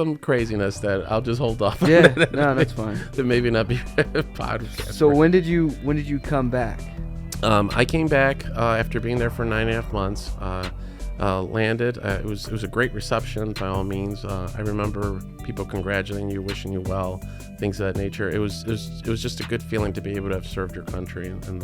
some craziness that I'll just hold off. Yeah, no, that's fine. That maybe not be podcast. So when did you come back? I came back after being there for 9.5 months. Landed. It was a great reception by all means. I remember people congratulating you, wishing you well, things of that nature. It was just a good feeling to be able to have served your country in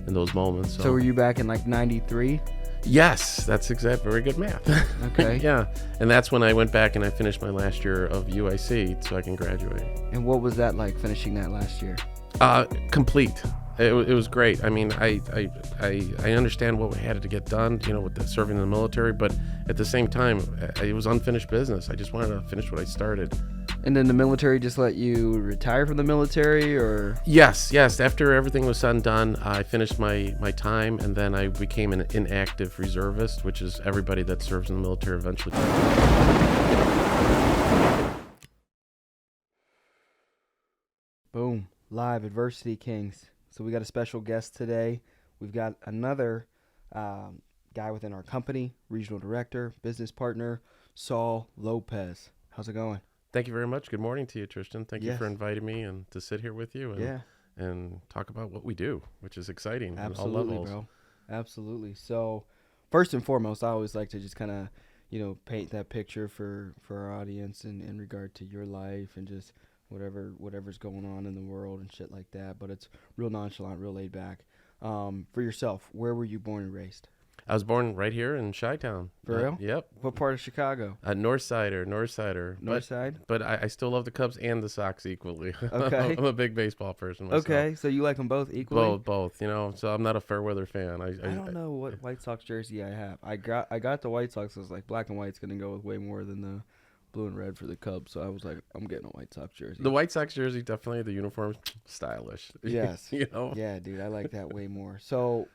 those moments. So were you back in like '93? Yes, that's very good math. Okay. Yeah, and that's when I went back and I finished my last year of UIC so I can graduate. And what was that like finishing that last year? Complete. It was great. I mean, I understand what we had to get done, with serving in the military, but at the same time, it was unfinished business. I just wanted to finish what I started. And then the military just let you retire from the military, or? Yes. After everything was said and done, I finished my time, and then I became an inactive reservist, which is everybody that serves in the military eventually. Boom. Live Adversity Kings. So we got a special guest today. We've got another guy within our company, regional director, business partner, Saul Lopez. How's it going? Thank you very much. Good morning to you, Tristan. Thank you for inviting me and to sit here with you and talk about what we do, which is exciting. Absolutely, on all levels. bro. Absolutely. So first and foremost, I always like to just kind of, paint that picture for our audience in regard to your life and just whatever's going on in the world and shit like that. But it's real nonchalant, real laid back. For yourself, where were you born and raised? I was born right here in Chi-Town. For real? Yep. What part of Chicago? Northsider. North side? But I still love the Cubs and the Sox equally. Okay. I'm a big baseball person myself. Okay, so you like them both equally? Both. So I'm not a fair weather fan. I don't know what White Sox jersey I have. I got the White Sox. I was like, black and white's going to go with way more than the blue and red for the Cubs. So I was like, I'm getting a White Sox jersey. The White Sox jersey, definitely. The uniform's stylish. Yes. Yeah, dude, I like that way more. So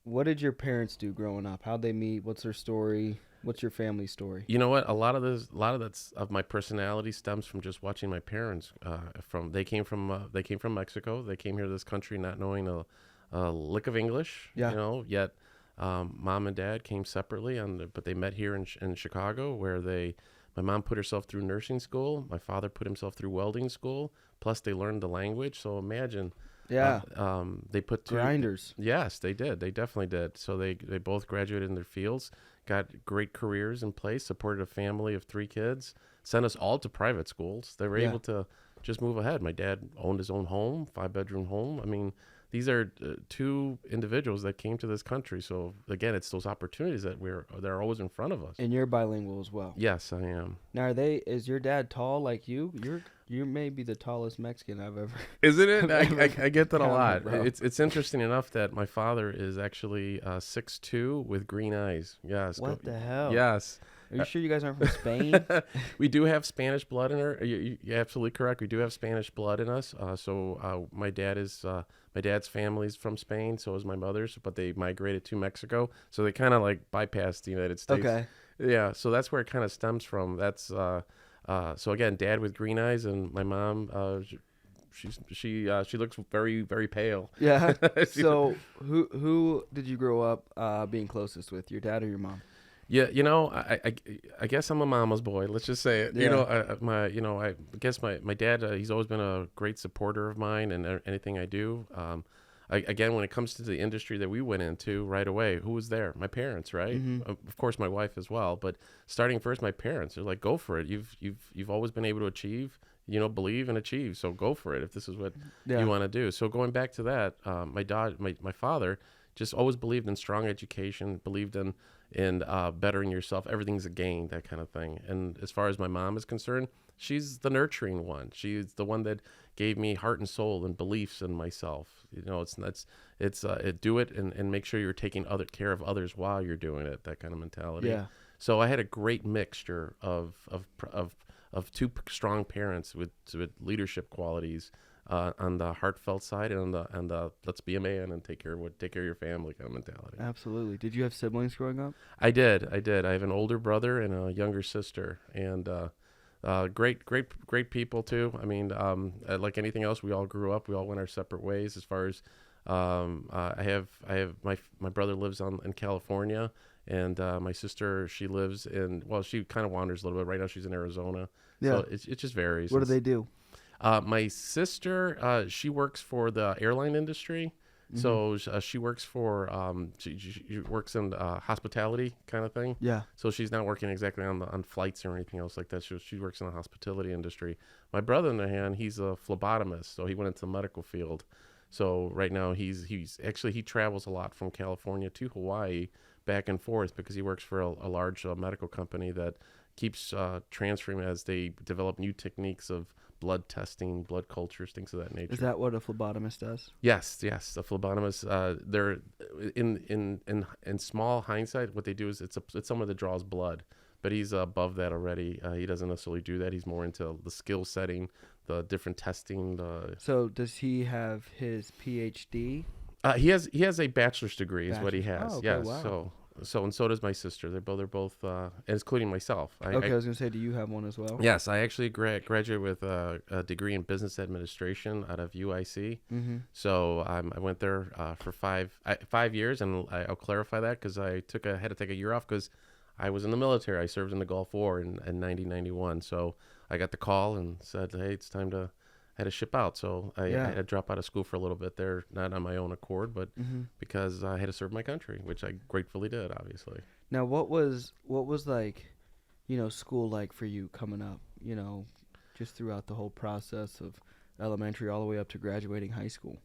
what did your parents do growing up? How'd they meet? What's their story? What's your family story? You know what? A lot of my personality stems from just watching my parents. They came from Mexico. They came here to this country not knowing a lick of English. Yeah. Yet mom and dad came separately, but they met here in Chicago, where my mom put herself through nursing school. My father put himself through welding school. Plus, they learned the language. So imagine. Yeah. They put grinders. Yes, they did. They definitely did. So they both graduated in their fields, got great careers in place, supported a family of 3 kids, sent us all to private schools. They were able to just move ahead. My dad owned his own home, 5-bedroom home. I mean, these are 2 individuals that came to this country. So again, it's those opportunities that they're always in front of us. And you're bilingual as well. Yes, I am. Now, is your dad tall like you? You may be the tallest Mexican I've ever. Isn't it? I get that a lot. Bro. It's interesting enough that my father is actually 6'2" with green eyes. Yes. What the hell? Yes. Are you sure you guys aren't from Spain? We do have Spanish blood in her. You're absolutely correct. We do have Spanish blood in us. So my dad's family's from Spain. So is my mother's, but they migrated to Mexico. So they kind of like bypassed the United States. Okay. Yeah. So that's where it kind of stems from. That's so again, dad with green eyes, and my mom. She looks very, very pale. Yeah. So who did you grow up being closest with, your dad or your mom? Yeah, I guess I'm a mama's boy. Let's just say it. Yeah. I guess my dad, he's always been a great supporter of mine and anything I do. Again, when it comes to the industry that we went into right away, who was there? My parents, right? Mm-hmm. Of course, my wife as well. But starting first, my parents. They're like, go for it. You've always been able to achieve. Believe and achieve. So go for it if this is what you want to do. So going back to that, my father just always believed in strong education, believed in bettering yourself. Everything's a gain, that kind of thing. And as far as my mom is concerned, she's the nurturing one. She's the one that gave me heart and soul and beliefs in myself. It's do it and make sure you're taking care of others while you're doing it. That kind of mentality. Yeah. So I had a great mixture of 2 strong parents with leadership qualities. On the heartfelt side and on the let's be a man and take care of your family kind of mentality. Absolutely. Did you have siblings growing up? I did. I have an older brother and a younger sister, and great people too. I mean, like anything else, we all grew up. We all went our separate ways. As far as I have my brother lives in California, and my sister, she lives she kind of wanders a little bit. Right now she's in Arizona. So it just varies. What do they do? My sister, she works for the airline industry. So she works for she works in hospitality kind of thing. Yeah. So she's not working exactly on flights or anything else like that. She works in the hospitality industry. My brother, on the other hand, he's a phlebotomist, so he went into the medical field. So right now he's actually he travels a lot from California to Hawaii back and forth because he works for a large medical company that keeps transferring as they develop new techniques of blood testing, blood cultures, things of that nature. Is that what a phlebotomist does? Yes. The phlebotomists, they're in small hindsight, what they do is it's someone that draws blood, but he's above that already. He doesn't necessarily do that. He's more into the skill setting, the different testing. So does he have his PhD? He has a bachelor's degree, is what he has. Oh, okay, yes. wow. And so does my sister. They're both, including myself. I was gonna say, do you have one as well? Yes, I actually graduated with a degree in business administration out of UIC. So I went there for 5 years, and I'll clarify that because I had to take a year off because I was in the military. I served in the Gulf War in 1991. So I got the call and said, hey, it's time to. I had to ship out, so I had to drop out of school for a little bit there, not on my own accord, but because I had to serve my country, which I gratefully did, obviously. Now, what was like, school like for you coming up? Just throughout the whole process of elementary all the way up to graduating high school.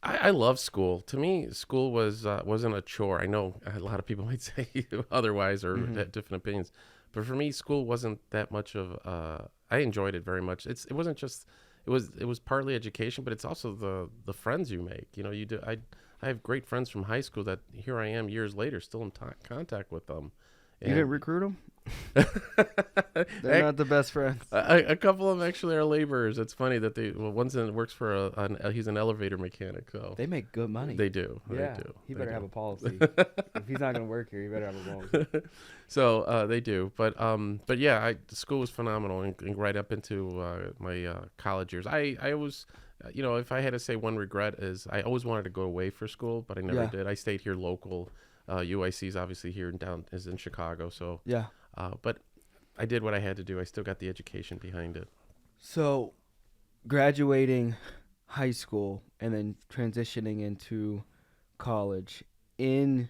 I love school. To me, school wasn't a chore. I know a lot of people might say otherwise or have different opinions, but for me, school wasn't that much of. I enjoyed it very much. It wasn't just. It was partly education, but it's also the friends you make. You do. I have great friends from high school that here I am years later still in contact with them. And you didn't recruit them? They're not the best friends. A couple of them actually are laborers. It's funny that one's works for he's an elevator mechanic. So they make good money. They do. Yeah. They do. He better have a policy. If he's not going to work here, he better have a policy. So they do. But yeah, school was phenomenal and right up into my college years. I always, if I had to say one regret is I always wanted to go away for school, but I never did. I stayed here local. UIC is obviously here is in Chicago. So yeah. But I did what I had to do. I still got the education behind it. So graduating high school and then transitioning into college, in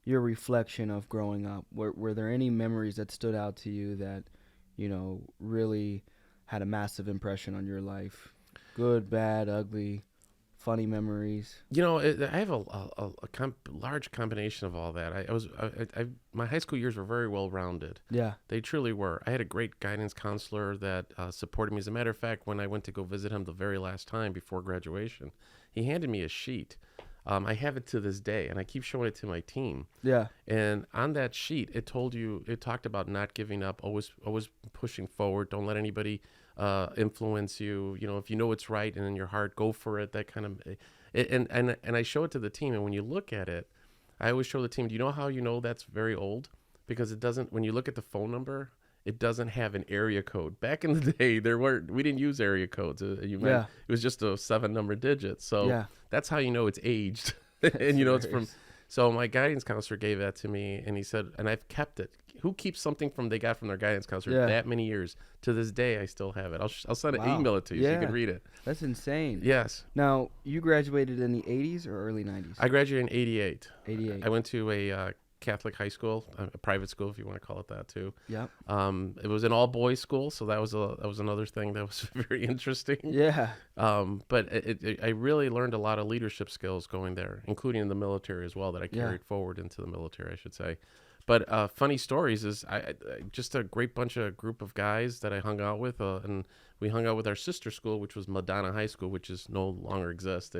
your reflection of growing up, were there any memories that stood out to you that, really had a massive impression on your life? Good, bad, ugly, funny memories? I have a large combination of all that. My high school years were very well rounded. Yeah, they truly were. I had a great guidance counselor that supported me. As a matter of fact, when I went to go visit him the very last time before graduation, he handed me a sheet. I have it to this day, and I keep showing it to my team. Yeah. And on that sheet, it talked about not giving up, always pushing forward. Don't let anybody influence you. If you know it's right and in your heart, go for it. That kind of, and I show it to the team. And when you look at it, I always show the team. Do you know how that's very old? Because it doesn't. When you look at the phone number, it doesn't have an area code. Back in the day, we didn't use area codes. It was just a 7-number digit. So that's how it's aged. And it's from. So my guidance counselor gave that to me, and he said, and I've kept it. Who keeps something they got from their guidance counselor that many years? To this day, I still have it. I'll send an email it to you so you can read it. That's insane. Yes. Now, you graduated in the 80s or early 90s? I graduated in 88. 88. I went to a Catholic high school, a private school, if you want to call it that too. Yep. It was an all boys school, so that was another thing that was very interesting. Yeah. But I really learned a lot of leadership skills going there, including in the military as well, that I carried forward into the military, I should say. But funny stories is I just a great group of guys that I hung out with, and we hung out with our sister school, which was Madonna High School, which is no longer exists.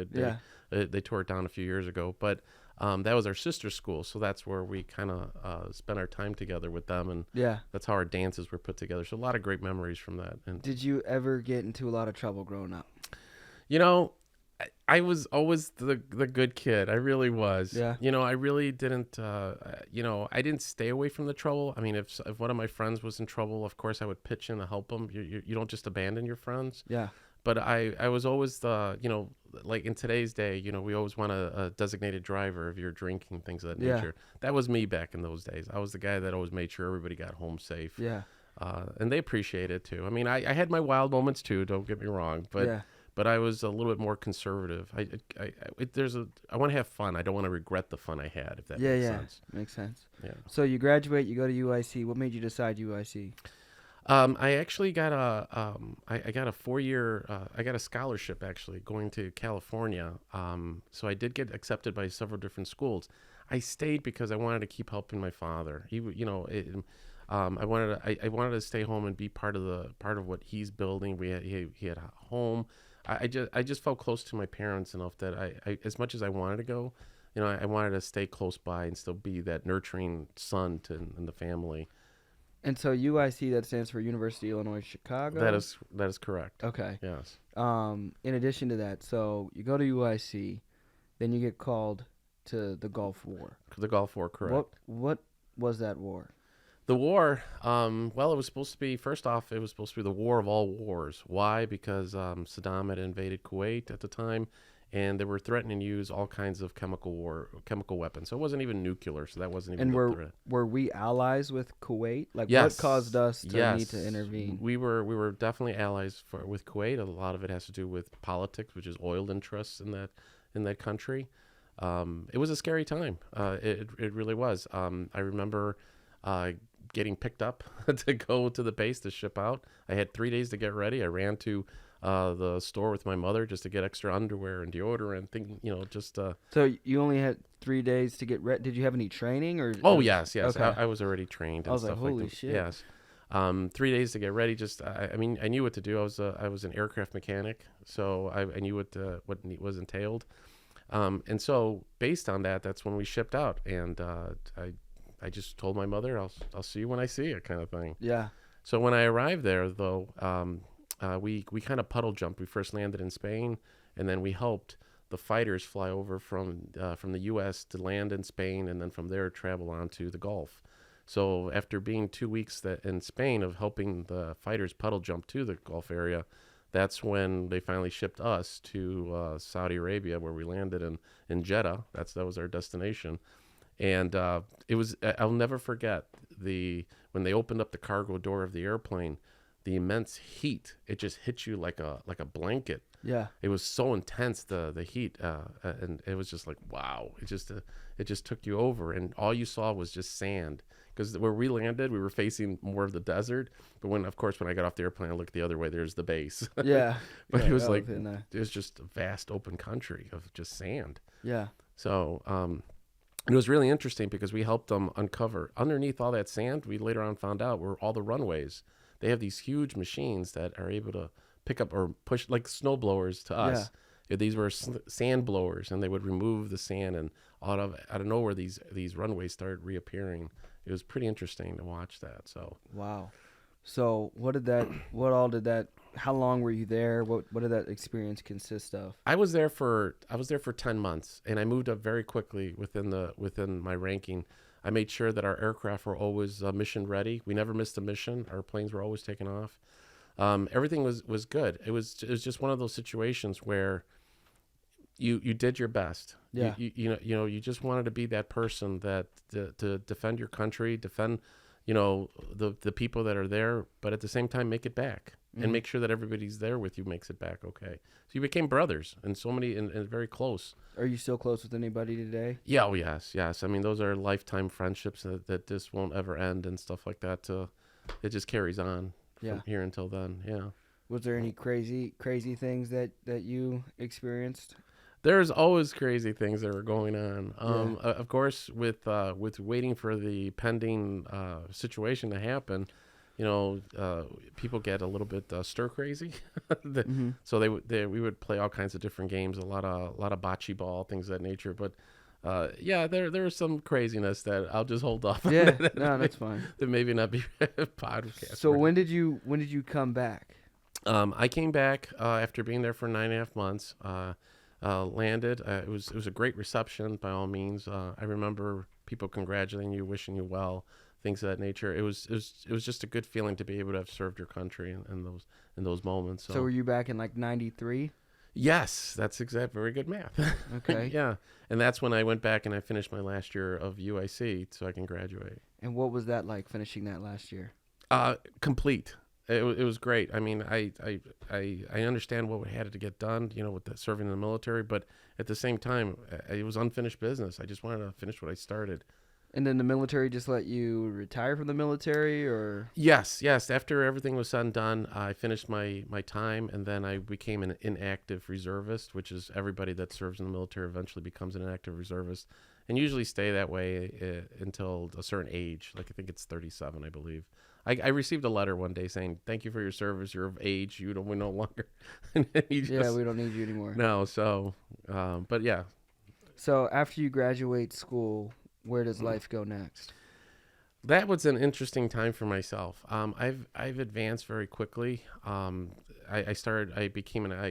They tore it down a few years ago, but that was our sister school, so that's where we kind of spent our time together with them, and that's how our dances were put together. So a lot of great memories from that. And did you ever get into a lot of trouble growing up? I was always the good kid. I really was. Yeah. I really didn't. I didn't stay away from the trouble. I mean, if one of my friends was in trouble, of course I would pitch in to help them. You don't just abandon your friends. Yeah. But I was always like in today's day, we always want a designated driver if you're drinking, things of that nature. That was me back in those days. I was the guy that always made sure everybody got home safe. Yeah. And they appreciate it too. I mean, I had my wild moments too. Don't get me wrong, but I was a little bit more conservative. I want to have fun. I don't want to regret the fun I had. If that makes sense. Makes sense. Yeah. So you graduate, you go to UIC. What made you decide UIC? I actually got I got a 4-year, I got a scholarship actually going to California. So I did get accepted by several different schools. I stayed because I wanted to keep helping my father. I wanted to stay home and be part of what he's building. He had a home. I just felt close to my parents enough that I as much as I wanted to go, I wanted to stay close by and still be that nurturing son in the family. And so UIC, that stands for University of Illinois Chicago? That is correct. Okay. Yes. In addition to that, so you go to UIC, then you get called to the Gulf War. The Gulf War, correct. What was that war? The war, well, it was supposed to be, first off, it was supposed to be the war of all wars. Why? Because Saddam had invaded Kuwait at the time, and they were threatening to use all kinds of chemical weapons. So it wasn't even nuclear, so that wasn't even a threat. Were we allies with Kuwait? Like, yes. What caused us to yes. need to intervene? We were definitely allies with Kuwait. A lot of it has to do with politics, which is oil interests in that country. It was a scary time. It really was. I remember getting picked up to go to the base to ship out. I had 3 days to get ready. I ran to the store with my mother just to get extra underwear and deodorant. So you only had 3 days to get ready. Did you have any training or? Oh yes. Okay. I was already trained. And I was stuff like, holy like that. shit. Yes. 3 days to get ready. I mean, I knew what to do. I was an aircraft mechanic, so I knew what was entailed. And so based on that, that's when we shipped out. And I just told my mother, I'll see you when I see you, kind of thing. Yeah. So when I arrived there, though, we kind of puddle jumped. We first landed in Spain, and then we helped the fighters fly over from the U.S. to land in Spain, and then from there travel on to the Gulf. So after being 2 weeks in Spain of helping the fighters puddle jump to the Gulf area, that's when they finally shipped us to Saudi Arabia, where we landed in Jeddah. That was our destination. And I'll never forget when they opened up the cargo door of the airplane, the immense heat. It just hit you like a blanket. Yeah. It was so intense, the heat, and it was just like, wow. It just took you over, and all you saw was just sand. Because where we landed, we were facing more of the desert. But when I got off the airplane, I looked the other way. There's the base. Yeah. But it was like it was just a vast open country of just sand. Yeah. So it was really interesting because we helped them uncover underneath all that sand. We later on found out were all the runways. They have these huge machines that are able to pick up or push like snow blowers to us. Yeah. These were sand blowers, and they would remove the sand, and out of nowhere these runways started reappearing. It was pretty interesting to watch that. So wow. So how long were you there? What did that experience consist of? I was there for 10 months, and I moved up very quickly within my ranking. I made sure that our aircraft were always mission ready. We never missed a mission. Our planes were always taken off. Everything was good. It was just one of those situations where you did your best. Yeah. You just wanted to be that person that to defend your country, defend the people that are there, but at the same time make it back and make sure that everybody's there with you makes it back okay. So you became brothers and so many and very close. Are you still close with anybody today? Yeah, oh yes. I mean, those are lifetime friendships that just won't ever end and stuff like that. It just carries on from here until then. Yeah. Was there any crazy things that you experienced? There's always crazy things that were going on. Of course, with waiting for the pending situation to happen, people get a little bit stir crazy. So we would play all kinds of different games, a lot of bocce ball, things of that nature. But there was some craziness that I'll just hold off. Yeah, no, that's fine. That maybe not be podcast. So when did you come back? I came back after being there for 9.5 months. Landed. It was a great reception by all means. I remember people congratulating you, wishing you well, things of that nature. It was just a good feeling to be able to have served your country in those moments. So were you back in like 93? Yes, that's very good math. Okay. Yeah, and that's when I went back and I finished my last year of UIC so I can graduate. And what was that like, finishing that last year? Complete. It was great. I mean, I understand what we had to get done, with the serving in the military, but at the same time, it was unfinished business. I just wanted to finish what I started. And then the military just let you retire from the military, or? Yes, yes. After everything was said and done, I finished my time, and then I became an inactive reservist, which is everybody that serves in the military eventually becomes an inactive reservist, and usually stay that way until a certain age. Like I think it's 37, I believe. I received a letter one day saying, "Thank you for your service. You're of age. We no longer." Yeah, we don't need you anymore. No, so, but yeah. So after you graduate school, where does life go next? That was an interesting time for myself. I've advanced very quickly. I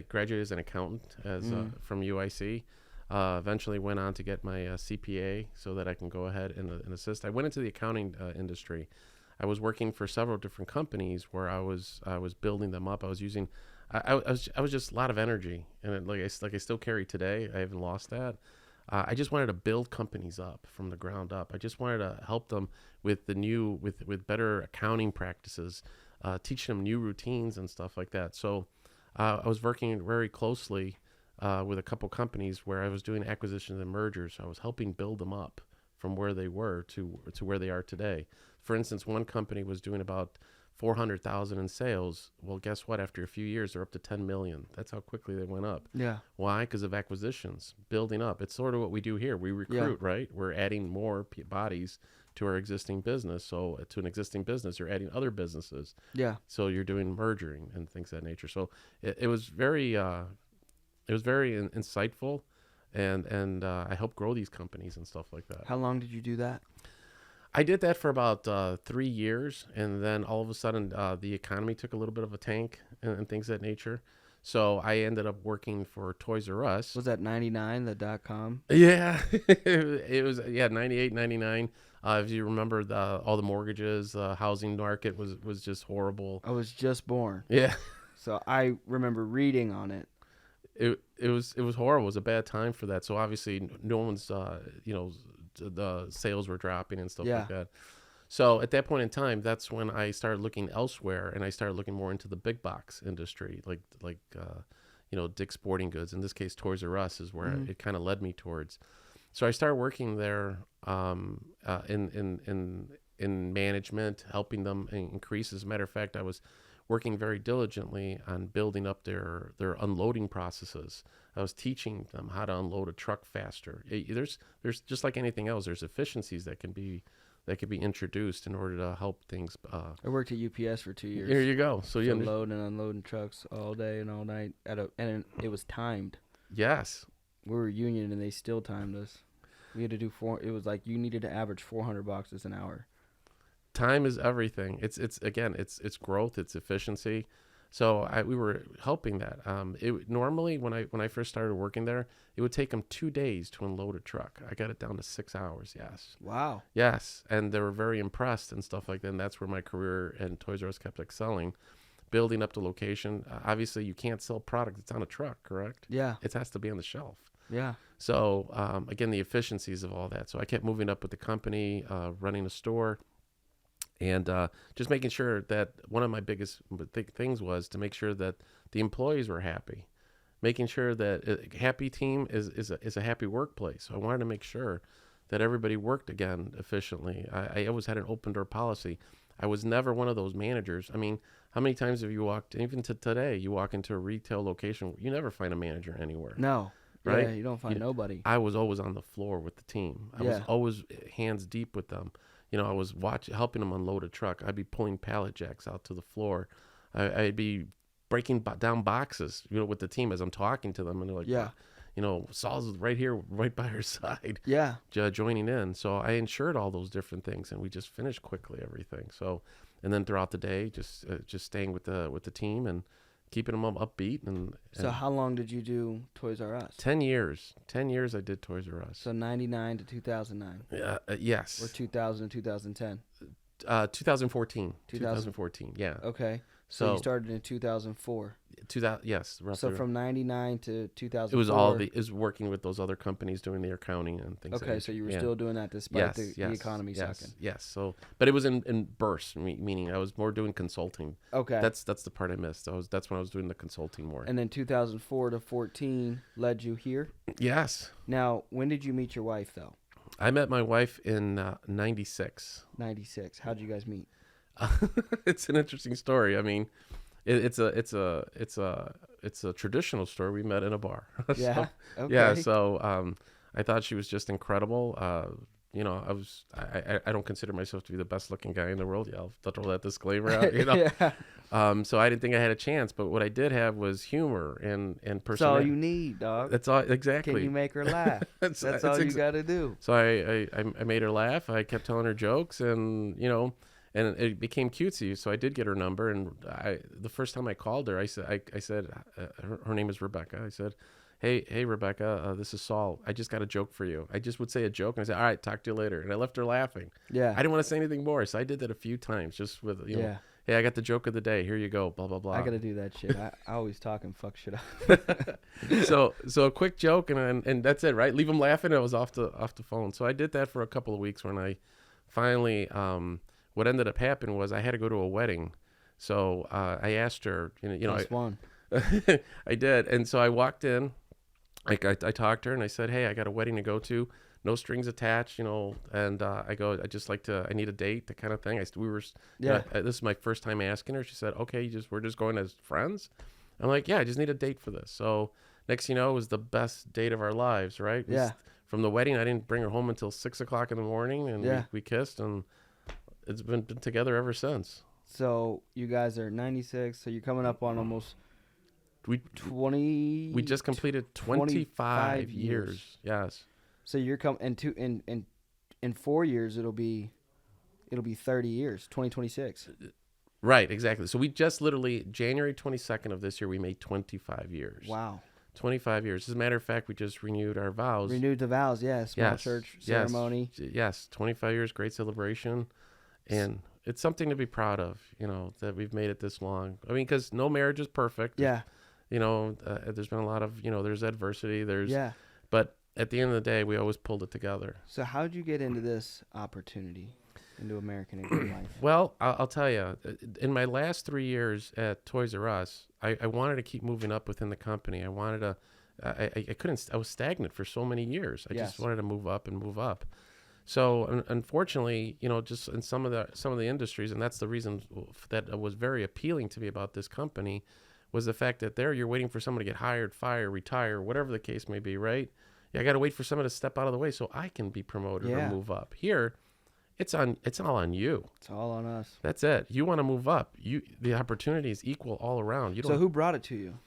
graduated as an accountant from UIC. Eventually went on to get my CPA so that I can go ahead and assist. I went into the accounting industry. I was working for several different companies where I was building them up. I was just a lot of energy, and like I still carry today. I haven't lost that. I just wanted to build companies up from the ground up. I just wanted to help them with with better accounting practices, teaching them new routines and stuff like that. So I was working very closely with a couple companies where I was doing acquisitions and mergers. I was helping build them up from where they were to where they are today. For instance, one company was doing about 400,000 in sales. Well, guess what? After a few years, they're up to 10 million. That's how quickly they went up. Yeah. Why? Because of acquisitions, building up. It's sort of what we do here. We recruit, right? We're adding more bodies to our existing business. So to an existing business, you're adding other businesses. Yeah. So you're doing merging and things of that nature. So it was very insightful, and I helped grow these companies and stuff like that. How long did you do that? I did that for about 3 years, and then all of a sudden the economy took a little bit of a tank and things of that nature. So I ended up working for Toys R Us. Was that 99, the .com? Yeah, it was 98, 99. If you remember, all the mortgages, the housing market was just horrible. I was just born. Yeah. So I remember reading on it. It was horrible. It was a bad time for that. So obviously no one's the sales were dropping and stuff like that. So at that point in time, that's when I started looking elsewhere, and I started looking more into the big box industry, like Dick's Sporting Goods. In this case, Toys R Us is where it kind of led me towards. So I started working there in management, helping them increase. As a matter of fact, I was working very diligently on building up their unloading processes. I was teaching them how to unload a truck faster. There's just like anything else, there's efficiencies that can be introduced in order to help things. I worked at UPS for 2 years. Here you go. So you loading and unloading trucks all day and all night and it was timed. Yes. We were union and they still timed us. We had to do it was like you needed to average 400 boxes an hour. Time is everything. It's growth, it's efficiency. So we were helping that. Normally when I first started working there, it would take them 2 days to unload a truck. I got it down to 6 hours. Yes. Wow. Yes, and they were very impressed and stuff like that. And that's where my career and Toys R Us kept excelling, building up the location. Obviously, you can't sell product that's on a truck, correct? Yeah. It has to be on the shelf. Yeah. So again, the efficiencies of all that. So I kept moving up with the company, running a store. And just making sure that one of my biggest things was to make sure that the employees were happy, making sure that a happy team is a happy workplace. So I wanted to make sure that everybody worked again efficiently. I always had an open door policy. I was never one of those managers. I mean, how many times have you walked, even to today, you walk into a retail location, you never find a manager anywhere. No. Right? Yeah, you don't find nobody. I was always on the floor with the team. I was always hands deep with them. I was helping them unload a truck. I'd be pulling pallet jacks out to the floor. I'd be breaking down boxes, with the team as I'm talking to them. And they're like, Saul's right here, right by her side. Yeah. Joining in. So I ensured all those different things, and we just finished quickly everything. So, and then throughout the day, just staying with the team and keeping them upbeat. And so how long did you do Toys R Us? 10 years. 10 years I did Toys R Us. So 99 to 2009. Yes. Or 2000 to 2010. 2014. 2014. Yeah. Okay. So you started in 2004. Yes, So roughly. from 99 to 2004. It was all is working with those other companies doing the accounting and things. Okay, so you were still doing that despite yes, the economy sucking. Yes. So, but it was in bursts, meaning I was more doing consulting. Okay. That's the part I missed. That's when I was doing the consulting more. And then 2004 to 14 led you here? Yes. Now, when did you meet your wife, though? I met my wife in 96. 96. How'd you guys meet? It's an interesting story. I mean, it's a traditional story. We met in a bar. Yeah. Okay. Yeah. So I thought she was just incredible. I don't consider myself to be the best looking guy in the world. Yeah, I'll throw that disclaimer out. Yeah. So I didn't think I had a chance, but what I did have was humor and personality. That's all you need, dog. That's all exactly. Can you make her laugh? That's all you got to do. So I made her laugh. I kept telling her jokes, and and it became cutesy. So I did get her number, and the first time I called her, I said her name is Rebecca. I said, Hey, Rebecca, this is Saul. I just got a joke for you. I just would say a joke, and I said, all right, talk to you later. And I left her laughing. Yeah. I didn't want to say anything more, so I did that a few times, just with hey, I got the joke of the day. Here you go. Blah blah blah. I gotta do that shit. I always talk and fuck shit up. so a quick joke, and that's it, right? Leave them laughing. I was off the phone. So I did that for a couple of weeks. When I finally, what ended up happening was I had to go to a wedding. So I asked her, one. I did, and so I walked in. I talked to her and I said, hey, I got a wedding to go to, no strings attached, and I go, I need a date, that kind of thing. This is my first time asking her. She said, okay, we're just going as friends. I'm like, yeah, I just need a date for this. So next, it was the best date of our lives, right? From the wedding, I didn't bring her home until 6:00 in the morning, and we kissed, and it's been together ever since. So you guys are 96, so you're coming up on almost... We just completed 25 years. Yes. So you're in 4 years it'll be 30 years, 2026. Right, exactly. So we just literally January 22nd of this year we made 25 years. Wow. 25 years. As a matter of fact, we just renewed our vows. Renewed the vows, yes. Small church ceremony. Yes, 25 years, great celebration. And it's something to be proud of, that we've made it this long. I mean, because no marriage is perfect. Yeah. There's been a lot of, there's adversity. But at the end of the day, we always pulled it together. So how'd you get into this opportunity, into American Indian Life? Well, I'll tell you, in my last 3 years at Toys R Us, I wanted to keep moving up within the company. I wanted to, I couldn't, I was stagnant for so many years. I just wanted to move up and move up. So unfortunately, just in some of the industries, and that's the reason that was very appealing to me about this company, was the fact that you're waiting for someone to get hired, fired, retire, whatever the case may be, right? Yeah, I got to wait for someone to step out of the way so I can be promoted or move up. Here, it's all on you. It's all on us. That's it. You want to move up. The opportunity is equal all around. So who brought it to you?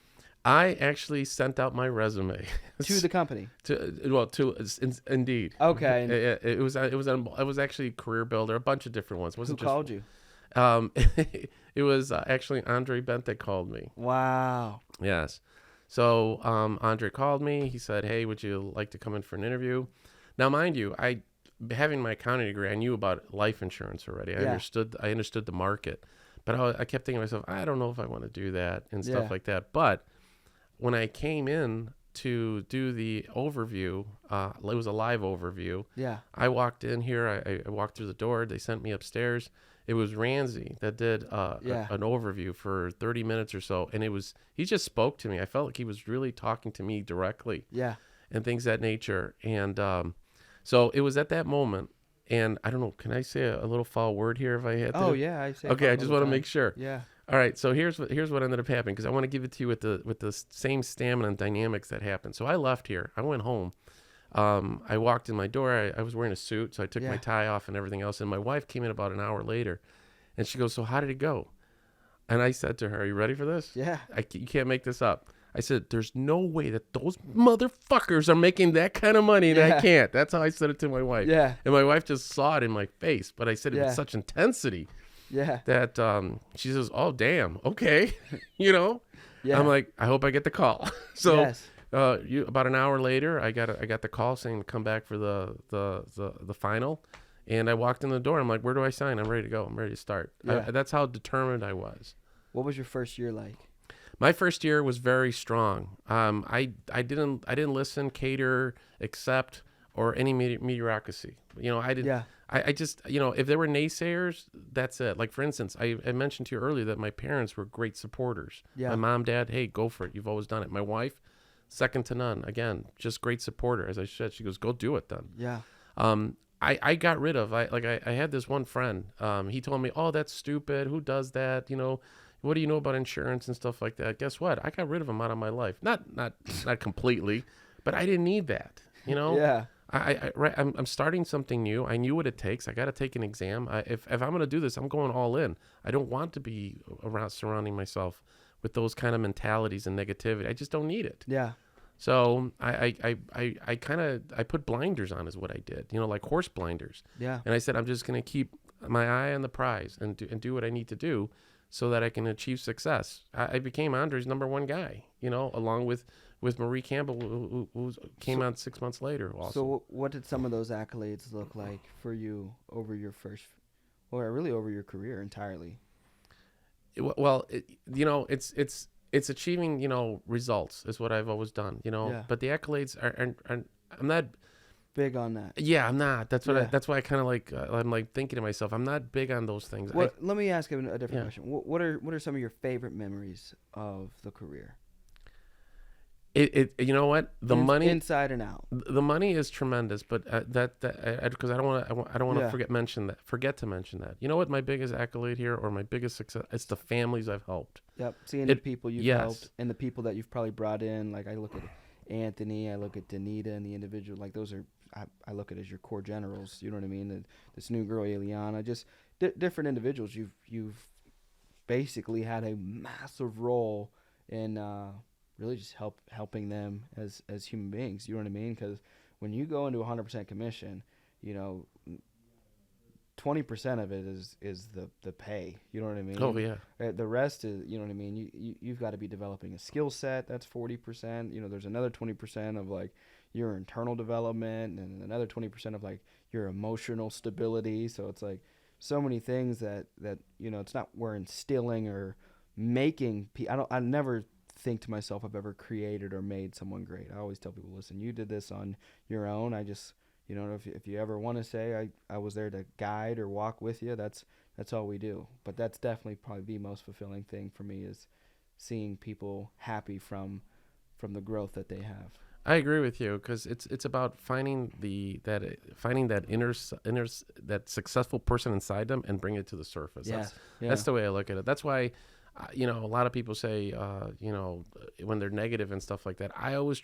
I actually sent out my resume to the company. Indeed. Okay. It was actually Career Builder, a bunch of different ones. Who called you? It was actually Andre Bent that called me. Wow. Yes. So Andre called me. He said, hey, would you like to come in for an interview? Now, mind you, having my accounting degree, I knew about life insurance already. I understood the market. But I kept thinking to myself, I don't know if I want to do that and stuff like that. But when I came in to do the overview, it was a live overview. Yeah. I walked in here. I walked through the door. They sent me upstairs. It was Ramsey that did an overview for 30 minutes or so. And he just spoke to me. I felt like he was really talking to me directly. Yeah. And things of that nature. And so it was at that moment. And I don't know, can I say a little foul word here if I had to? Oh, yeah. I say. Okay, I just want to make sure. Yeah. All right, so here's what ended up happening, because I want to give it to you with the same stamina and dynamics that happened. So I left here. I went home. I walked in my door. I was wearing a suit, so I took my tie off and everything else. And my wife came in about an hour later, and she goes, so how did it go? And I said to her, are you ready for this? Yeah. You can't make this up. I said, there's no way that those motherfuckers are making that kind of money, and I can't. That's how I said it to my wife. Yeah. And my wife just saw it in my face, but I said it with such intensity. Yeah. That she says, oh, damn, okay. Yeah. I'm like, I hope I get the call. So about an hour later, I got the call saying to come back for the final. And I walked in the door. I'm like, where do I sign? I'm ready to go. I'm ready to start. Yeah. That's how determined I was. What was your first year like? My first year was very strong. I didn't listen, cater, accept, or any mediocrity. You know, I didn't. Yeah. I just, you know, if there were naysayers, that's it. Like, for instance, I mentioned to you earlier that my parents were great supporters. Yeah. My mom, dad, hey, go for it. You've always done it. My wife, second to none. Again, just great supporter. As I said, she goes, go do it then. Yeah. I got rid of, I had this one friend. He told me, oh, that's stupid. Who does that? You know, what do you know about insurance and stuff like that? Guess what? I got rid of him out of my life. Not completely, but I didn't need that. You know? Yeah. I'm starting something new. I knew what it takes. I got to take an exam. If I'm going to do this, I'm going all in. I don't want to be around surrounding myself with those kind of mentalities and negativity. I just don't need it. Yeah. So I put blinders on is what I did. You know, like horse blinders. Yeah. And I said, I'm just going to keep my eye on the prize and do what I need to do so that I can achieve success. I became Andre's #1 guy, you know, along with Marie Campbell, who came out 6 months later also. So what did some of those accolades look like for you over your over your career entirely? You know, it's achieving, you know, results is what I've always done, you know. Yeah. But the accolades are I'm not Big on that. Yeah, I'm not. That's what. Yeah. That's why I kind of like. I'm like thinking to myself, I'm not big on those things. Let me ask you a different Yeah. question. What are some of your favorite memories of the career? You know what, money inside and out. The money is tremendous, but because I don't want to Yeah. forget to mention that. You know what, my biggest accolade here, or my biggest success, it's the families I've helped. Yep, seeing the people you've yes. helped and the people that you've probably brought in. Like I look at Anthony, I look at Danita and the individual. Like those are, I look at as your core generals. You know what I mean? This new girl, Eliana, just different individuals. You've basically had a massive role in really just helping them as human beings. You know what I mean? Because when you go into 100% commission, you know, 20% of it is the pay. You know what I mean? Oh yeah. The rest is, you know what I mean? You've got to be developing a skill set. That's 40%. You know, there's another 20% of like your internal development, and another 20% of like your emotional stability. So it's like so many things that you know, it's not we're instilling or making. I never think to myself I've ever created or made someone great. I always tell people, listen, you did this on your own. I just, you know, if you ever want to say I was there to guide or walk with you, that's all we do. But that's definitely probably the most fulfilling thing for me is seeing people happy from the growth that they have. I agree with you, because it's about finding that inner that successful person inside them and bring it to the surface. Yeah. That's the way I look at it. That's why, you know, a lot of people say, you know, when they're negative and stuff like that, I always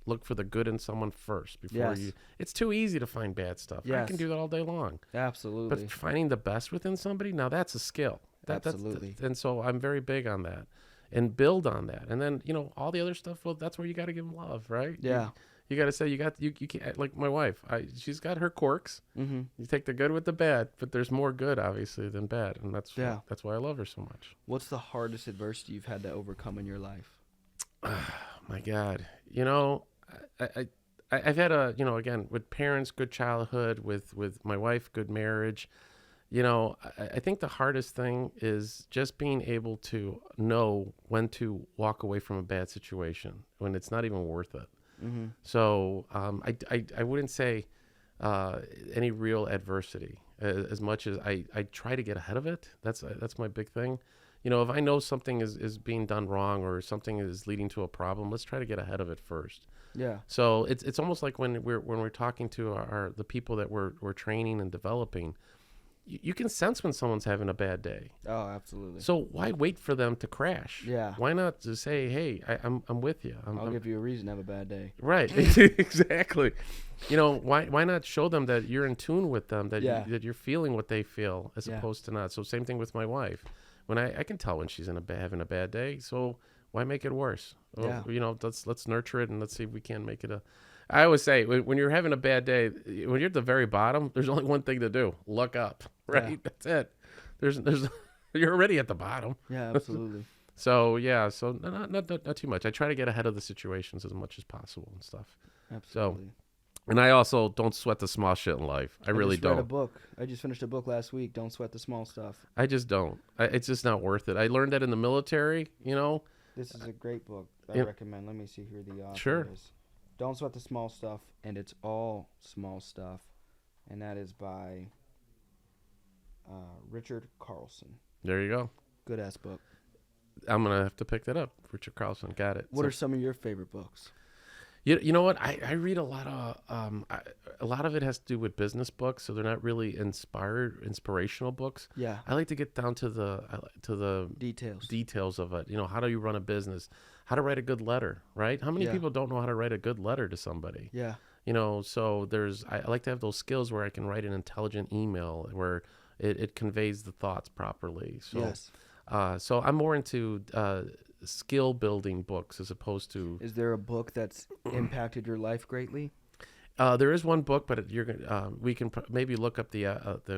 look for the good in someone first before Yes. It's too easy to find bad stuff. I Yes. can do that all day long. Absolutely. But finding the best within somebody, now that's a skill. Absolutely. And so I'm very big on that and build on that. And then, you know, all the other stuff, well, that's where you got to give them love, right? Yeah. You got to say, you can't, like my wife, she's got her quirks. Mm-hmm. You take the good with the bad, but there's more good, obviously, than bad. And that's why I love her so much. What's the hardest adversity you've had to overcome in your life? My God. You know, I've had you know, again, with parents, good childhood, with my wife, good marriage. You know, I think the hardest thing is just being able to know when to walk away from a bad situation, when it's not even worth it. Mm-hmm. So I wouldn't say any real adversity as much as I try to get ahead of it. That's my big thing. You know, if I know something is being done wrong or something is leading to a problem, let's try to get ahead of it first. Yeah. So it's almost like when we're talking to the people that we're training and developing, you can sense when someone's having a bad day. Oh, absolutely. So why wait for them to crash? Yeah. Why not just say, hey, I'm with you. I'll give you a reason to have a bad day. Right. Exactly. You know, why not show them that you're in tune with them, that that you're feeling what they feel as opposed to not. So same thing with my wife. When I can tell when she's having a bad day. So why make it worse? Well, you know, let's nurture it and let's see if we can make it I always say when you're having a bad day, when you're at the very bottom, there's only one thing to do: look up. Right? Yeah. That's it. There's you're already at the bottom. Yeah, absolutely. So not too much. I try to get ahead of the situations as much as possible and stuff. Absolutely. So And I also don't sweat the small shit in life. I really just read a don't. book. I just finished a book last week. Don't sweat the small stuff. I just don't. It's just not worth it. I learned that in the military, you know. This is a great book. I recommend. Let me see who the author is. Don't Sweat the Small Stuff, and it's all small stuff, and that is by Richard Carlson. There you go. Good ass book. I'm gonna have to pick that up. Richard Carlson, got it. What are some of your favorite books? You know what? I read a lot of a lot of it has to do with business books, so they're not really inspirational books. Yeah. I like to get down to the details of it. You know, how do you run a business? How to write a good letter, right? How many people don't know how to write a good letter to somebody? Yeah. You know, so I like to have those skills where I can write an intelligent email where it conveys the thoughts properly. So, yes. So I'm more into skill building books as opposed to. Is there a book that's impacted your life greatly? There is one book, but we can maybe look up the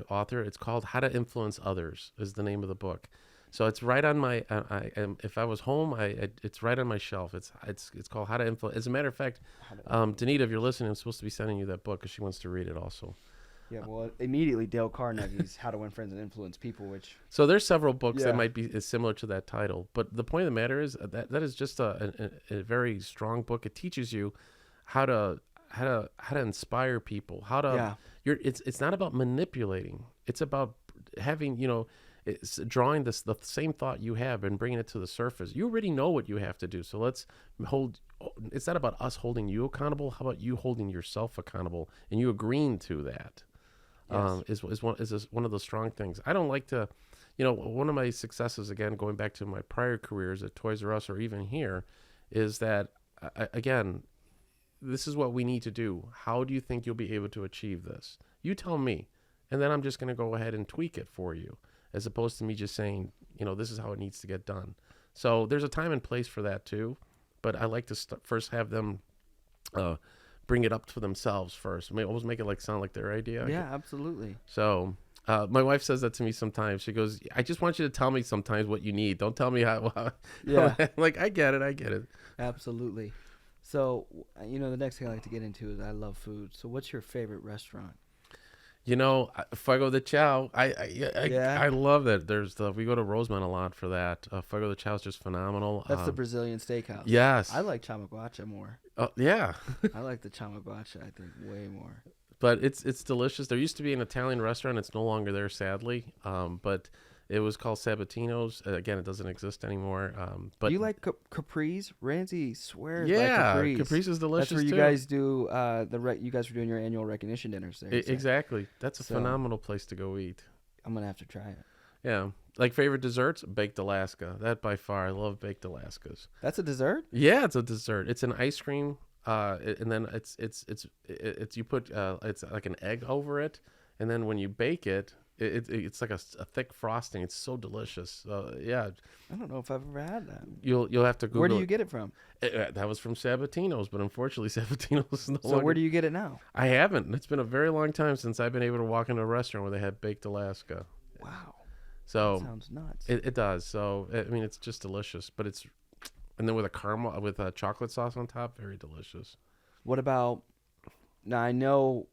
author. It's called How to Influence Others is the name of the book. So it's right on my. If I was home, it's right on my shelf. It's called How to Influence. As a matter of fact, Danita, if you're listening, I'm supposed to be sending you that book because she wants to read it also. Yeah, well, immediately Dale Carnegie's How to Win Friends and Influence People, which. So there's several books that might be similar to that title, but the point of the matter is that is just a very strong book. It teaches you how to inspire people. How to it's not about manipulating. It's about having it's drawing the same thought you have and bringing it to the surface. You already know what you have to do, so let's it's not about us holding you accountable. How about you holding yourself accountable and you agreeing to that? Yes. Is one of the strong things. I don't like to, one of my successes, again, going back to my prior careers at Toys R Us or even here, is that, again, this is what we need to do. How do you think you'll be able to achieve this? You tell me, and then I'm just going to go ahead and tweak it for you, as opposed to me just saying, this is how it needs to get done. So there's a time and place for that too, but I like to first have them bring it up to themselves first. Always make it sound like their idea. Yeah, absolutely. So my wife says that to me sometimes. She goes, I just want you to tell me sometimes what you need. Don't tell me how. Yeah. I get it. Absolutely. So, the next thing I like to get into is I love food. So what's your favorite restaurant? Fuego de Chao. I love that. We go to Rosemont a lot for that. Fuego de Chao is just phenomenal. That's the Brazilian steakhouse. Yes. I like chamaguacha more. Oh yeah. I like the chamaguacha, I think, way more. But it's delicious. There used to be an Italian restaurant. It's no longer there, sadly. But it was called Sabatino's. Again, it doesn't exist anymore. But do you like Capri's? Ramsey swears by Capri's. Capri's is delicious. That's where you guys do you guys were doing your annual recognition dinners there. Exactly. That's a phenomenal place to go eat. I'm gonna have to try it. Yeah. Like favorite desserts, baked Alaska. That by far, I love baked Alaskas. That's a dessert? Yeah, it's a dessert. It's an ice cream, and then it's you put it's like an egg over it, and then when you bake it. It's like a thick frosting. It's so delicious. Yeah. I don't know if I've ever had that. You'll have to Google. Where do you get it from? That was from Sabatino's, but unfortunately Sabatino's is no longer. So where do you get it now? I haven't. It's been a very long time since I've been able to walk into a restaurant where they had baked Alaska. Wow. So that sounds nuts. It does. So it's just delicious, but and then with a caramel with a chocolate sauce on top, very delicious. What about? Now I know.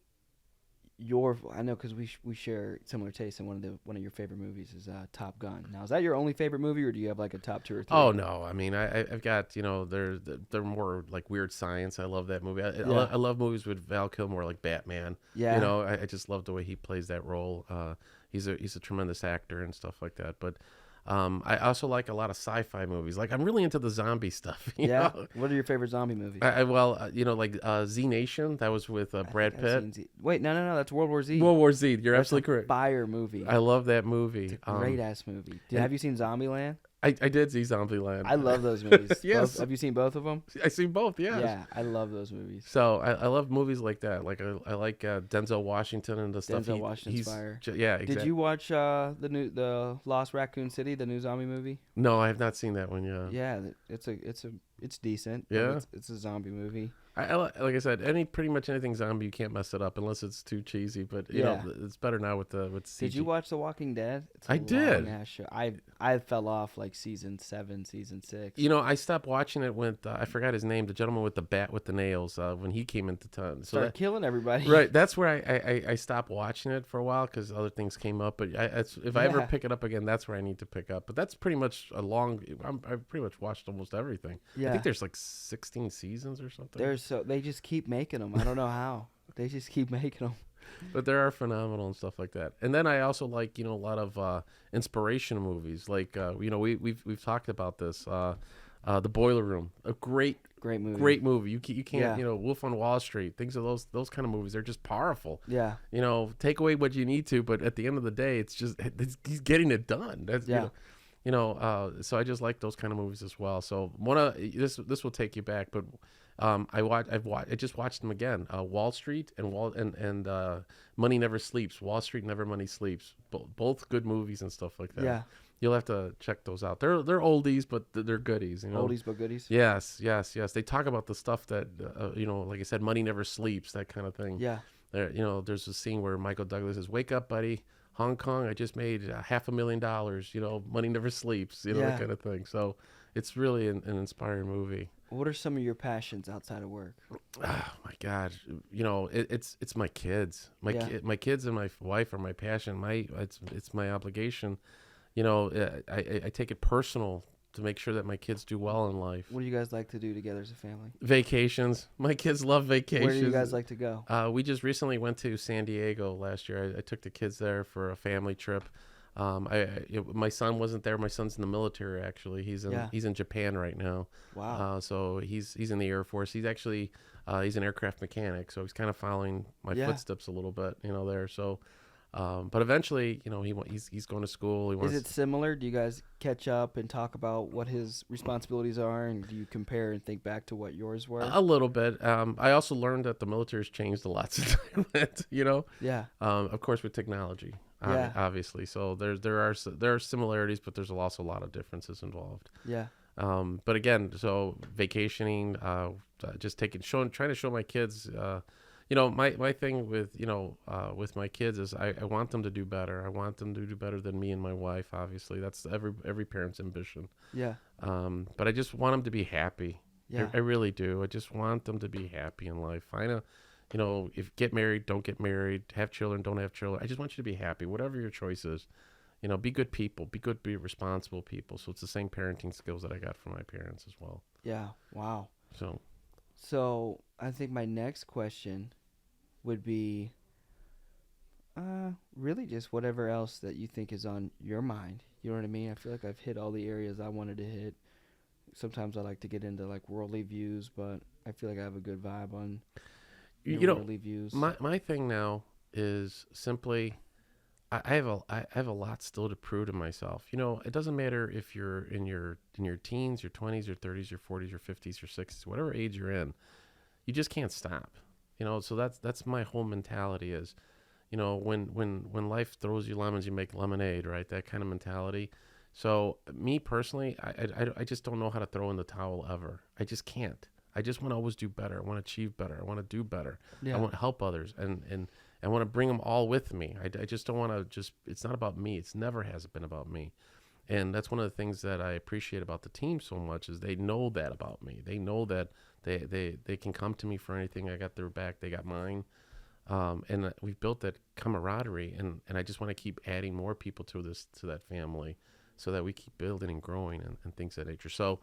I know because we share similar tastes, and one of your favorite movies is Top Gun. Now, is that your only favorite movie, or do you have like a top 2 or 3? Oh no, I mean I've got they're more like weird science. I love that movie. I love movies with Val Kilmer, like Batman. Yeah, I just love the way he plays that role. He's a tremendous actor and stuff like that. But I also like a lot of sci-fi movies. Like I'm really into the zombie stuff. You know? What are your favorite zombie movies? Like Z Nation. That was with Brad Pitt. Wait, no, that's World War Z. World War Z. You're absolutely correct. Fire movie. I love that movie. It's a great ass movie. Have you seen Zombieland? I did see Zombieland. I love those movies. Yes. Have you seen both of them? I seen both, yes. Yeah, I love those movies. So I love movies like that. Like I like Denzel Washington and the stuff. Denzel Washington's fire. Yeah, exactly. Did you watch the Lost Raccoon City, the new zombie movie? No, I have not seen that one yet. Yeah, it's decent. Yeah, it's a zombie movie. like I said, pretty much anything zombie, you can't mess it up unless it's too cheesy. But you know, it's better now with CG. Did you watch The Walking Dead? It's a I did. long-ass show. I fell off like season 7, season 6. You know, I stopped watching it with I forgot his name, the gentleman with the bat with the nails, when he came into town. So started killing everybody. Right, that's where I stopped watching it for a while because other things came up. But if I ever pick it up again, that's where I need to pick up. But that's pretty much I've pretty much watched almost everything. Yeah. I think there's like 16 seasons or something. They just keep making them. I don't know how. They just keep making them. But they are phenomenal and stuff like that. And then I also like, you know, a lot of inspirational movies. Like, you know, we've talked about this. The Boiler Room, a great movie. Great movie. You can't, you know, Wolf on Wall Street, things of those kind of movies. They're just powerful. Yeah. You know, take away what you need to, but at the end of the day, he's getting it done. That's so I just like those kind of movies as well. So this will take you back, but I just watched them again. Wall Street and Money Never Sleeps. Wall Street Never Money Sleeps. Both good movies and stuff like that. Yeah. You'll have to check those out. They're oldies, but they're goodies. You know? Oldies but goodies. Yes. They talk about the stuff that you know, like I said, money never sleeps, that kind of thing. Yeah. You know, there's a scene where Michael Douglas says, "Wake up, buddy. Hong Kong, I just made $500,000. You know, money never sleeps. You know, that kind of thing." So it's really an inspiring movie. What are some of your passions outside of work? Oh my God, you know, it's my kids. My kids and my wife are my passion. It's my obligation. You know, I take it personal to make sure that my kids do well in life. What do you guys like to do together as a family? Vacations. My kids love vacations. Where do you guys like to go? We just recently went to San Diego last year. I took the kids there for a family trip. My son wasn't there. My son's in the military, actually. He's in Japan right now. Wow. So he's in the Air Force. He's actually he's an aircraft mechanic, so he's kind of following my footsteps a little bit, you know, there. So but eventually, you know, he's going to school. Is it similar? Do you guys catch up and talk about what his responsibilities are, and do you compare and think back to what yours were? A little bit. I also learned that the military's changed a lot since I went, you know? Yeah. Of course, with technology, obviously. So there are similarities, but there's also a lot of differences involved. Yeah. But again, so vacationing, just trying to show my kids, you know, my thing with, you know, with my kids is I want them to do better. I want them to do better than me and my wife, obviously. That's every parent's ambition. Yeah. But I just want them to be happy. Yeah. I really do. I just want them to be happy in life. You know, if get married, don't get married, have children, don't have children. I just want you to be happy, whatever your choice is. You know, be good people, be responsible people. So it's the same parenting skills that I got from my parents as well. Yeah. Wow. So I think my next question would be really just whatever else that you think is on your mind. You know what I mean? I feel like I've hit all the areas I wanted to hit. Sometimes I like to get into like worldly views, but I feel like I have a good vibe on worldly views. My thing now is simply I have a lot still to prove to myself. You know, it doesn't matter if you're in your teens, your 20s, your 30s, your 40s, your 50s, your 60s, whatever age you're in, you just can't stop. You know, so that's my whole mentality is, you know, when life throws you lemons, you make lemonade, right? That kind of mentality. So me personally, I just don't know how to throw in the towel ever. I just can't. I just want to always do better. I want to achieve better. I want to do better. Yeah. I want to help others and I want to bring them all with me. I just don't want to it's not about me. It's never has been about me. And that's one of the things that I appreciate about the team so much is they know that about me. They know that they can come to me for anything. I got their back. They got mine. And we've built that camaraderie. And I just want to keep adding more people to that family so that we keep building and growing and things of that nature. So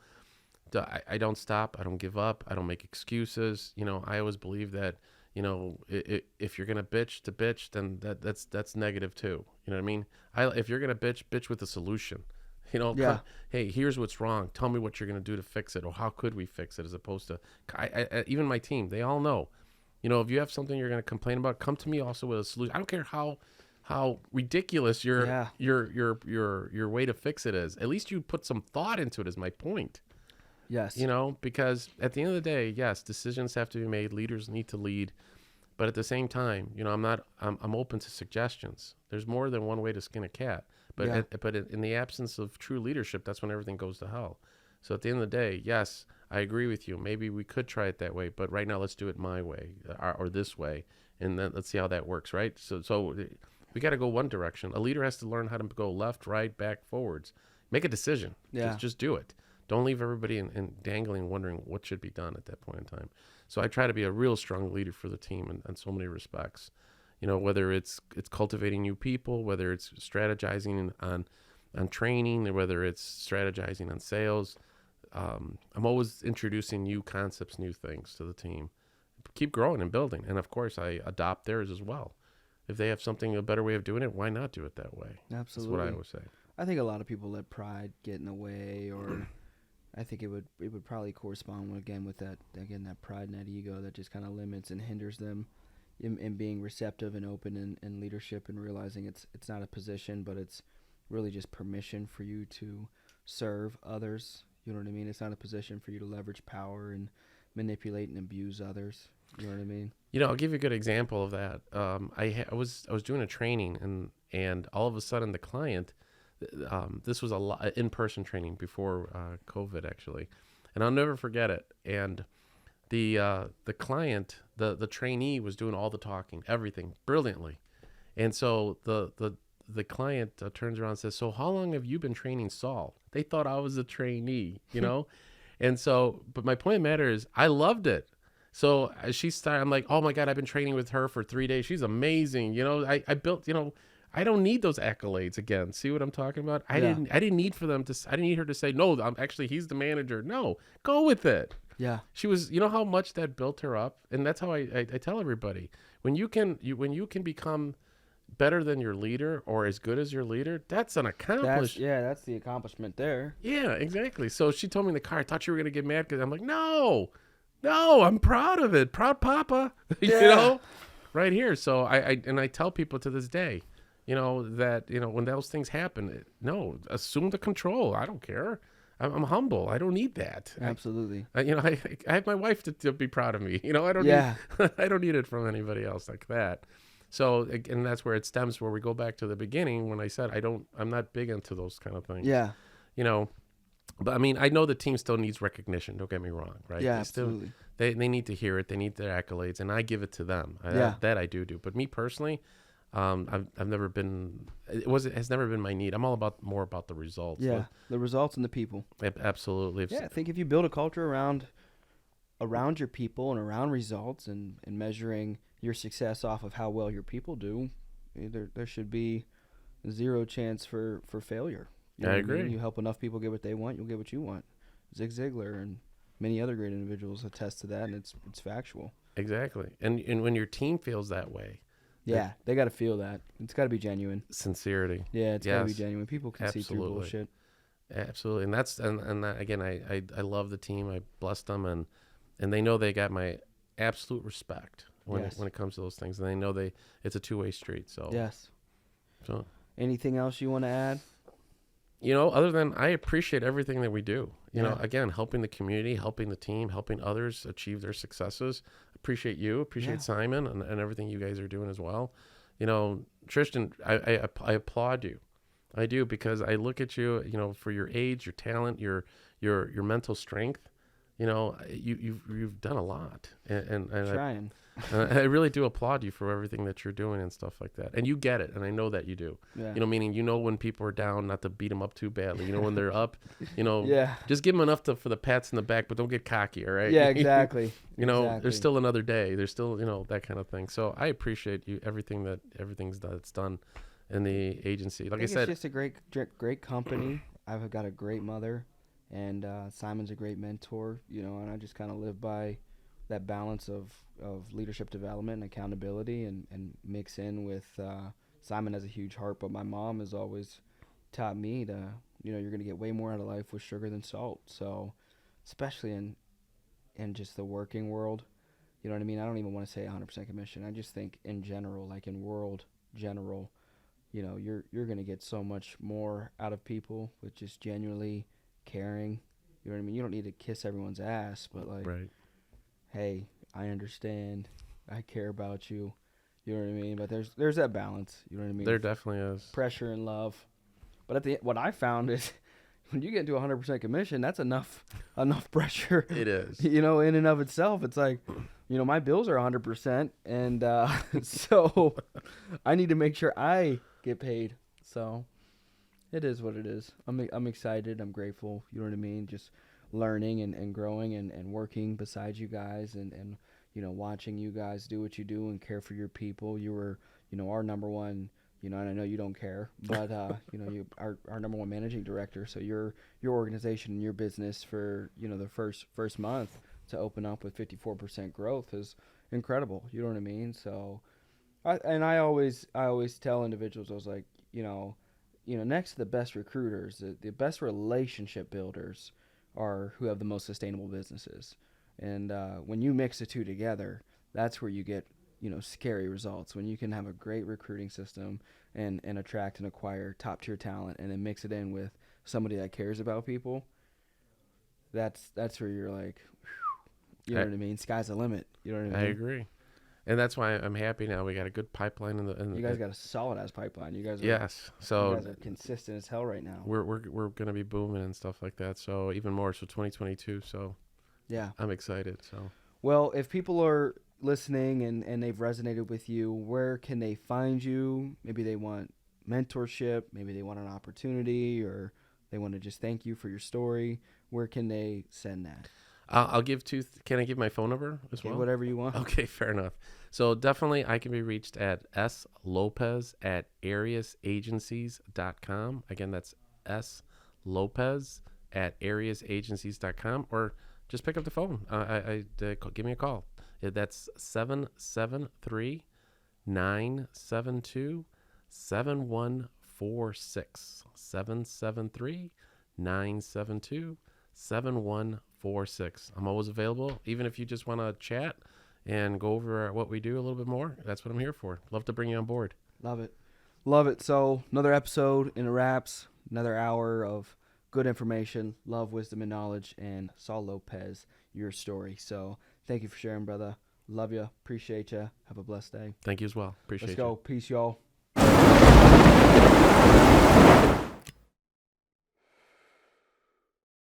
I don't stop. I don't give up. I don't make excuses. You know, I always believe that, you know, if you're going to bitch, then that's negative too. You know what I mean? If you're going to bitch with a solution. You know, hey, here's what's wrong. Tell me what you're going to do to fix it, or how could we fix it, as opposed to even my team. They all know, you know, if you have something you're going to complain about, come to me also with a solution. I don't care how ridiculous your way to fix it is. At least you put some thought into it. Is my point. Yes. You know, because at the end of the day, yes, decisions have to be made. Leaders need to lead, but at the same time, you know, I'm open to suggestions. There's more than one way to skin a cat. But in the absence of true leadership, that's when everything goes to hell. So at the end of the day, yes, I agree with you. Maybe we could try it that way, but right now let's do it my way or this way, and then let's see how that works, right? So we got to go one direction. A leader has to learn how to go left, right, back, forwards. Make a decision. Yeah. Just do it. Don't leave everybody in dangling, wondering what should be done at that point in time. So I try to be a real strong leader for the team in so many respects. Whether it's cultivating new people, whether it's strategizing on training, or whether it's strategizing on sales. I'm always introducing new concepts, new things to the team. Keep growing and building. And of course, I adopt theirs as well. If they have a better way of doing it, why not do it that way? Absolutely. That's what I always say. I think a lot of people let pride get in the way, or I think it would probably correspond with that pride and that ego that just kind of limits and hinders them in being receptive and open in leadership, and realizing it's not a position, but it's really just permission for you to serve others. You know what I mean? It's not a position for you to leverage power and manipulate and abuse others. You know what I mean? I'll give you a good example of that. I was doing a training, and all of a sudden the client, this was in-person training before COVID actually, and I'll never forget it. And the client, the trainee, was doing all the talking, everything brilliantly, and so the client turns around and says, "So how long have you been training Saul?" They thought I was a trainee, and so, but my point of the matter is, I loved it. So as she started, I'm like, "Oh my God, I've been training with her for 3 days. She's amazing." I built, I don't need those accolades again. See what I'm talking about? I didn't need I didn't need her to say, "No, he's the manager." No, go with it. Yeah. She was, how much that built her up. And that's how I tell everybody, when you can become better than your leader or as good as your leader, that's an accomplishment. That's the accomplishment there. Yeah, exactly. So she told me in the car, "I thought you were going to get mad," because I'm like, no, I'm proud of it. Proud papa, right here. So I tell people to this day, that, when those things happen, no, assume the control. I don't care. I'm humble. I don't need that. Absolutely. I have my wife to be proud of me. I don't need, I don't need it from anybody else like that. So, and that's where it stems, where we go back to the beginning when I said I'm not big into those kind of things. Yeah. But I mean, I know the team still needs recognition. Don't get me wrong, right? Yeah, absolutely. They need to hear it. They need their accolades, and I give it to them. That I do. But me personally, I've never been. It has never been my need. I'm all more about the results. Yeah, the results and the people. Absolutely. Yeah, I think if you build a culture around your people and around results and measuring your success off of how well your people do, there should be zero chance for failure. I agree. You help enough people get what they want, you'll get what you want. Zig Ziglar and many other great individuals attest to that, and it's factual. Exactly. And when your team feels that way. Yeah, they got to feel that. It's got to be genuine. Sincerity. Yeah, it's got to be genuine. People can see through bullshit. Absolutely. And that's and that, again, I love the team. I bless them, and they know they got my absolute respect when it comes to those things. And they know it's a two-way street. So yes. So anything else you want to add? Other than I appreciate everything that we do. Again, helping the community, helping the team, helping others achieve their successes. Appreciate you, appreciate Simon and everything you guys are doing as well. Tristan, I applaud you. I do, because I look at you, for your age, your talent, your mental strength. You've done a lot, and trying. I really do applaud you for everything that you're doing and stuff like that. And you get it, and I know that you do. Yeah. Meaning when people are down, not to beat them up too badly. When they're up, yeah. just give them enough for the pats in the back, but don't get cocky, all right? Yeah, exactly. Exactly. There's still another day. There's still, that kind of thing. So I appreciate you, everything's that's done in the agency. Like I said, it's just a great company. I've got a great mother, and Simon's a great mentor, and I just kind of live by that balance of leadership development and accountability, and mix in with Simon has a huge heart, but my mom has always taught me to, you're going to get way more out of life with sugar than salt. So especially in just the working world, you know what I mean? I don't even want to say 100% commission. I just think in general, like in world general, you're going to get so much more out of people with just genuinely caring. You know what I mean? You don't need to kiss everyone's ass, but right. Hey, I understand. I care about you. You know what I mean? But there's that balance. You know what I mean? There definitely is. Pressure and love. But what I found is when you get into 100% commission, that's enough pressure. It is. In and of itself. It's like, my bills are 100%, and so I need to make sure I get paid. So it is what it is. I'm excited. I'm grateful. You know what I mean? Just learning and growing and working beside you guys and watching you guys do what you do and care for your people. You were, our number one, and I know you don't care, but you are our number one managing director. So your organization and your business for the first month to open up with 54% growth is incredible. You know what I mean? So, I always tell individuals, I was like, next to the best recruiters, the best relationship builders are who have the most sustainable businesses. And when you mix the two together, that's where you get scary results. When you can have a great recruiting system and attract and acquire top tier talent, and then mix it in with somebody that cares about people, that's where you're like, you know what I mean? Sky's the limit. You know what I mean? I agree. And that's why I'm happy now. We got a good pipeline you guys got a solid ass pipeline. You guys are, yes. So you guys are consistent as hell right now. We're going to be booming and stuff like that. So even more. So 2022. So yeah, I'm excited. So well, if people are listening and they've resonated with you, where can they find you? Maybe they want mentorship. Maybe they want an opportunity, or they want to just thank you for your story. Where can they send that? I'll give can I give my phone number as well? Whatever you want. Okay, fair enough. So definitely I can be reached at slopez@ariasagencies.com. Again, that's slopez@ariasagencies.com, or just pick up the phone. Give me a call. That's 773-972-7146. 773-972-7146. I'm always available, even if you just want to chat and go over what we do a little bit more. That's what I'm here for. Love to bring you on board. Love it. So another episode in the wraps, another hour of good information, love, wisdom, and knowledge, and Saul Lopez, your story. So thank you for sharing, brother. Love you. Appreciate you. Have a blessed day. Thank you as well. Appreciate you. Let's go. Peace, y'all.